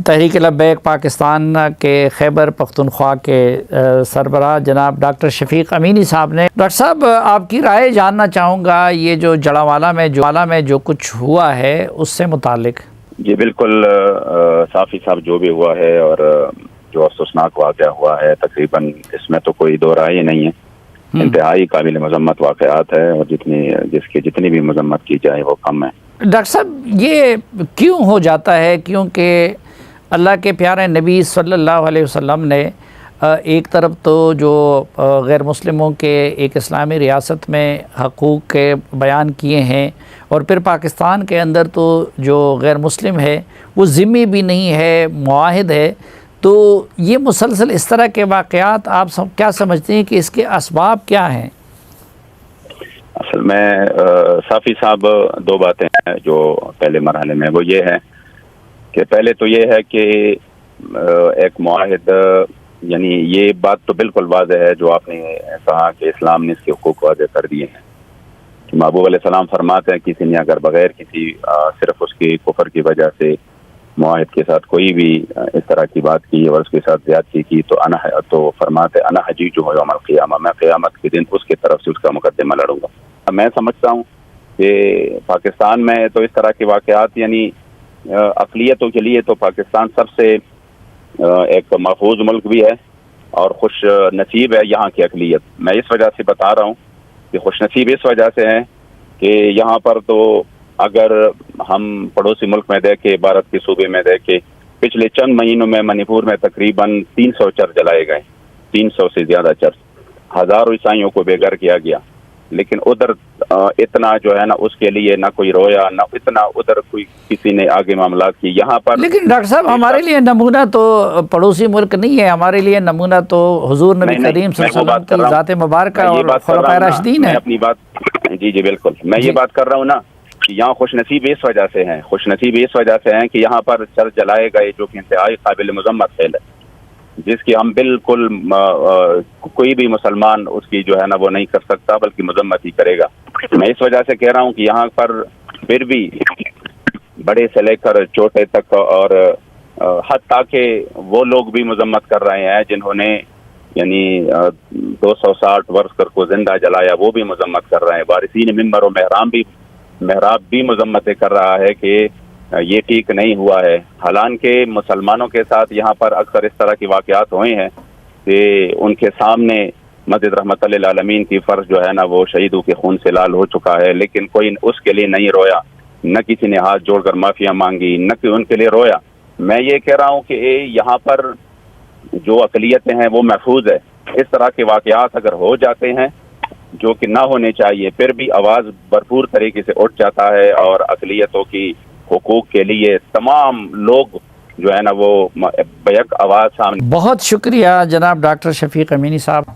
تحریک لبیک پاکستان کے خیبر پختونخوا کے سربراہ جناب ڈاکٹر شفیق امینی صاحب نے، ڈاکٹر صاحب آپ کی رائے جاننا چاہوں گا یہ جو جڑاوالا میں جو کچھ ہوا ہے اس سے متعلق۔ جی بالکل، صافی صاحب جو بھی ہوا ہے اور جو افسوسناک واقعہ ہوا ہے تقریباً اس میں تو کوئی دو رائے نہیں ہے، انتہائی قابل مذمت واقعات ہے اور جتنی بھی مذمت کی جائے وہ کم ہے۔ ڈاکٹر صاحب یہ کیوں ہو جاتا ہے؟ کیونکہ اللہ کے پیارے نبی صلی اللہ علیہ وسلم نے ایک طرف تو جو غیر مسلموں کے ایک اسلامی ریاست میں حقوق کے بیان کیے ہیں، اور پھر پاکستان کے اندر تو جو غیر مسلم ہے وہ ذمہ بھی نہیں ہے، معاہد ہے، تو یہ مسلسل اس طرح کے واقعات آپ کیا سمجھتے ہیں کہ اس کے اسباب کیا ہیں؟ اصل میں صافی صاحب دو باتیں ہیں جو پہلے مرحلے میں، وہ یہ ہے کہ پہلے تو یہ ہے کہ ایک معاہد، یعنی یہ بات تو بالکل واضح ہے جو آپ نے کہا کہ اسلام نے اس کے حقوق واضح کر دیے ہیں کہ محبوب علیہ السلام فرماتے ہیں کسی نے اگر بغیر کسی صرف اس کی کفر کی وجہ سے معاہد کے ساتھ کوئی بھی اس طرح کی بات کی اور اس کے ساتھ زیادتی کی تو فرماتے انا حجیج ہو یوم القیامہ، میں قیامت کے دن اس کی طرف سے اس کا مقدمہ لڑوں گا۔ میں سمجھتا ہوں کہ پاکستان میں تو اس طرح کے واقعات، یعنی اقلیتوں کے لیے تو پاکستان سب سے ایک محفوظ ملک بھی ہے اور خوش نصیب ہے یہاں کی اقلیت۔ میں اس وجہ سے بتا رہا ہوں کہ خوش نصیب اس وجہ سے ہیں کہ یہاں پر تو اگر ہم پڑوسی ملک میں دیکھیں، بھارت کے صوبے میں دیکھیں، پچھلے چند مہینوں میں منی پور میں تقریباً 300 چرچ جلائے گئے، 300 سے زیادہ چرچ، ہزاروں عیسائیوں کو بے گھر کیا گیا، لیکن ادھر اتنا جو ہے نا اس کے لیے نہ کوئی رویا، نہ اتنا ادھر کوئی کسی نے آگے معاملات کی۔ یہاں پر لیکن ڈاکٹر صاحب ہمارے لیے نمونہ تو پڑوسی ملک نہیں ہے، ہمارے لیے نمونہ تو حضور نبی کریم صلی اللہ علیہ وسلم کی ذات مبارکہ اور خلفائے راشدین ہے۔ میں اپنی بات جی بالکل، میں یہ بات کر رہا ہوں نا کہ یہاں خوش نصیب اس وجہ سے ہیں، خوش نصیب اس وجہ سے ہیں کہ یہاں پر چرچ جلائے گئے جو کہ انتہائی قابل مذمت فعل ہے، جس کی ہم بالکل کوئی بھی مسلمان اس کی جو ہے نا وہ نہیں کر سکتا بلکہ مذمت ہی کرے گا۔ میں اس وجہ سے کہہ رہا ہوں کہ یہاں پر پھر بھی بڑے سے لے کر چھوٹے تک اور حتیٰ کہ وہ لوگ بھی مذمت کر رہے ہیں جنہوں نے یعنی 260 ورثکر کو زندہ جلایا، وہ بھی مذمت کر رہے ہیں۔ وارثین منبر و محراب بھی مذمتیں کر رہا ہے کہ یہ ٹھیک نہیں ہوا ہے، حالانکہ مسلمانوں کے ساتھ یہاں پر اکثر اس طرح کے واقعات ہوئے ہیں کہ ان کے سامنے مسجد رحمت للعالمین کی فرش جو ہے نا وہ شہیدوں کے خون سے لال ہو چکا ہے، لیکن کوئی اس کے لیے نہیں رویا، نہ کسی نے ہاتھ جوڑ کر معافیاں مانگی، نہ کہ ان کے لیے رویا۔ میں یہ کہہ رہا ہوں کہ یہاں پر جو اقلیتیں ہیں وہ محفوظ ہے۔ اس طرح کے واقعات اگر ہو جاتے ہیں جو کہ نہ ہونے چاہیے، پھر بھی آواز بھرپور طریقے سے اٹھ جاتا ہے اور اقلیتوں کی حقوق کے لیے تمام لوگ جو ہے نا وہ بیک آواز سامنے۔ بہت شکریہ جناب ڈاکٹر شفیق امینی صاحب۔